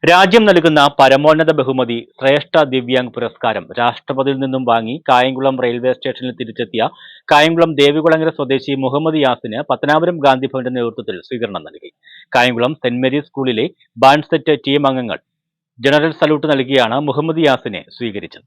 രാജ്യം നൽകുന്ന പരമോന്നത ബഹുമതി ശ്രേഷ്ഠ ദിവ്യാംഗ് പുരസ്കാരം രാഷ്ട്രപതിയിൽ നിന്നും വാങ്ങി കായംകുളം റെയിൽവേ സ്റ്റേഷനിൽ തിരിച്ചെത്തിയ കായംകുളം ദേവികുളങ്ങര സ്വദേശി മുഹമ്മദ് യാസിന് പത്തനാപുരം ഗാന്ധിഭവന്റെ നേതൃത്വത്തിൽ സ്വീകരണം നൽകി. കായംകുളം സെന്റ് മേരീസ് സ്കൂളിലെ ബാൻഡ് സെറ്റ് ടീം അംഗങ്ങൾ ജനറൽ സല്യൂട്ട് നൽകിയാണ് മുഹമ്മദ് യാസിനെ സ്വീകരിച്ചത്.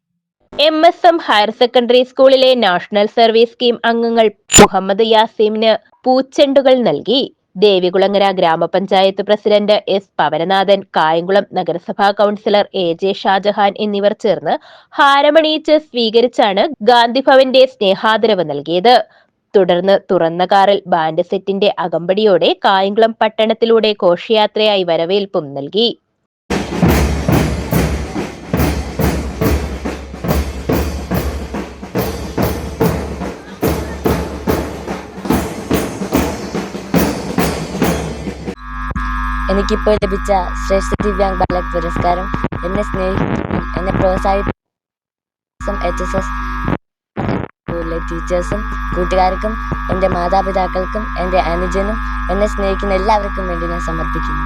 MSM ഹയർ സെക്കൻഡറി സ്കൂളിലെ നാഷണൽ സർവീസ് സ്കീം അംഗങ്ങൾ മുഹമ്മദ് യാസീമിന് പൂച്ചെണ്ടുകൾ നൽകി. ദേവികുളങ്ങര ഗ്രാമപഞ്ചായത്ത് പ്രസിഡന്റ് S. പവനനാഥൻ, കായംകുളം നഗരസഭാ കൌൺസിലർ AJ ഷാജഹാൻ എന്നിവർ ചേർന്ന് ഹാരമണിയിച്ച് സ്വീകരിച്ചാണ് ഗാന്ധിഭവന്റെ സ്നേഹാദരവ് നൽകിയത്. തുടർന്ന് തുറന്ന കാറിൽ ബാൻഡ് സെറ്റിന്റെ അകമ്പടിയോടെ കായംകുളം പട്ടണത്തിലൂടെ ഘോഷയാത്രയായി വരവേൽപ്പും നൽകി. എനിക്കിപ്പോൾ ലഭിച്ച ശ്രേഷ്ഠ ദിവ്യാംഗ് ബാലക് പുരസ്കാരം എന്നെ സ്നേഹിക്കുകയും എന്നെ പ്രോത്സാഹിപ്പിച്ച HSS സ്കൂളിലെ ടീച്ചേഴ്സും കൂട്ടുകാർക്കും എൻ്റെ മാതാപിതാക്കൾക്കും എൻ്റെ അനുജനും എന്നെ സ്നേഹിക്കുന്ന എല്ലാവർക്കും വേണ്ടി ഞാൻ സമർപ്പിക്കുന്നു.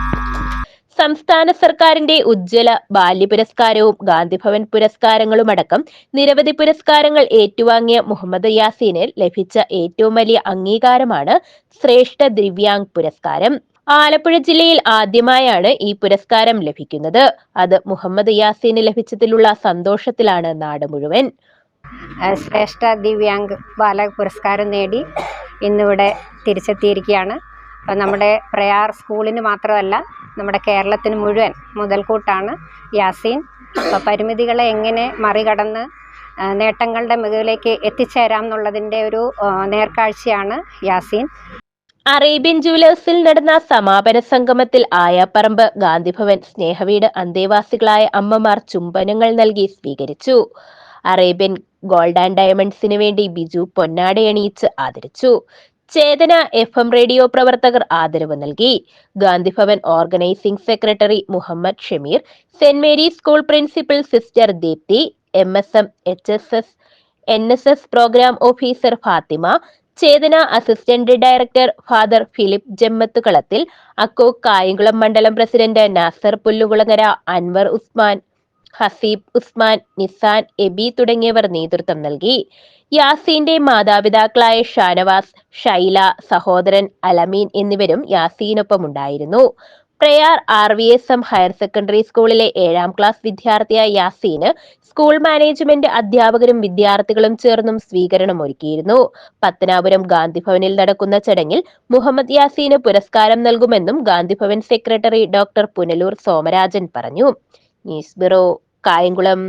സംസ്ഥാന സർക്കാരിന്റെ ഉജ്ജ്വല ബാല്യ പുരസ്കാരവും ഗാന്ധിഭവൻ പുരസ്കാരങ്ങളുമടക്കം നിരവധി പുരസ്കാരങ്ങൾ ഏറ്റുവാങ്ങിയ മുഹമ്മദ് യാസീന് ലഭിച്ച ഏറ്റവും വലിയ അംഗീകാരമാണ് ശ്രേഷ്ഠ ദിവ്യാംഗ് പുരസ്കാരം. ആലപ്പുഴ ജില്ലയിൽ ആദ്യമായാണ് ഈ പുരസ്കാരം ലഭിക്കുന്നത്. അത് മുഹമ്മദ് യാസീന് ലഭിച്ചതിലുള്ള സന്തോഷത്തിലാണ് നാട് മുഴുവൻ. ശ്രേഷ്ഠ ദിവ്യാംഗ് ബാലക് പുരസ്കാരം നേടി ഇന്നിവിടെ തിരിച്ചെത്തിയിരിക്കുകയാണ്. അപ്പം നമ്മുടെ പ്രയാർ സ്കൂളിന് മാത്രമല്ല നമ്മുടെ കേരളത്തിന് മുഴുവൻ മുതൽക്കൂട്ടാണ് യാസീൻ. അപ്പോൾ പരിമിതികളെ എങ്ങനെ മറികടന്ന് നേട്ടങ്ങളുടെ മികവിലേക്ക് എത്തിച്ചേരാം എന്നുള്ളതിൻ്റെ ഒരു നേർക്കാഴ്ചയാണ് യാസീൻ. അറേബ്യൻ ജുവലേഴ്സിൽ നടന്ന സമാപന സംഗമത്തിൽ ആയാപ്പറമ്പ് ഗാന്ധിഭവൻ സ്നേഹവീട് അന്തേവാസികളായ അമ്മമാർ ചുംബനങ്ങൾ നൽകി സ്വീകരിച്ചു. അറേബ്യൻ ഗോൾഡ് ആൻഡ് ഡയമണ്ട്സിന് വേണ്ടി ബിജു പൊന്നാടയണിയിച്ച് ആദരിച്ചു. ചേതന FM റേഡിയോ പ്രവർത്തകർ ആദരവ് നൽകി. Gandhibhavan organising secretary Muhammad Shameer, saint Mary's school principal sister Deepthi, MSM HSS NSS programme officer Fathima, Chetana assistant director father Philip ജമ്മത്തുകളത്തിൽ, അക്കോ കായംകുളം മണ്ഡലം പ്രസിഡന്റ് നാസർ പുല്ലുകുളങ്ങര, അൻവർ ഉസ്മാൻ, ഹസീബ് ഉസ്മാൻ, നിസാൻ, എബി തുടങ്ങിയവർ നേതൃത്വം നൽകി. യാസീന്റെ മാതാപിതാക്കളായ ഷാനവാസ്, ഷൈല, സഹോദരൻ അലമീൻ എന്നിവരും യാസീനൊപ്പമുണ്ടായിരുന്നു. പ്രയാർ RVSM ഹയർ സെക്കൻഡറി സ്കൂളിലെ 7ാം ക്ലാസ് വിദ്യാർത്ഥിയായ യാസീന് സ്കൂൾ മാനേജ്മെന്റ് അധ്യാപകരും വിദ്യാർത്ഥികളും ചേർന്നും സ്വീകരണം ഒരുക്കിയിരുന്നു. പത്തനാപുരം ഗാന്ധിഭവനിൽ നടക്കുന്ന ചടങ്ങിൽ മുഹമ്മദ് യാസീന് പുരസ്കാരം നൽകുമെന്നും ഗാന്ധിഭവൻ സെക്രട്ടറി ഡോക്ടർ പുനലൂർ സോമരാജൻ പറഞ്ഞു. News bureau, Kayamkulam.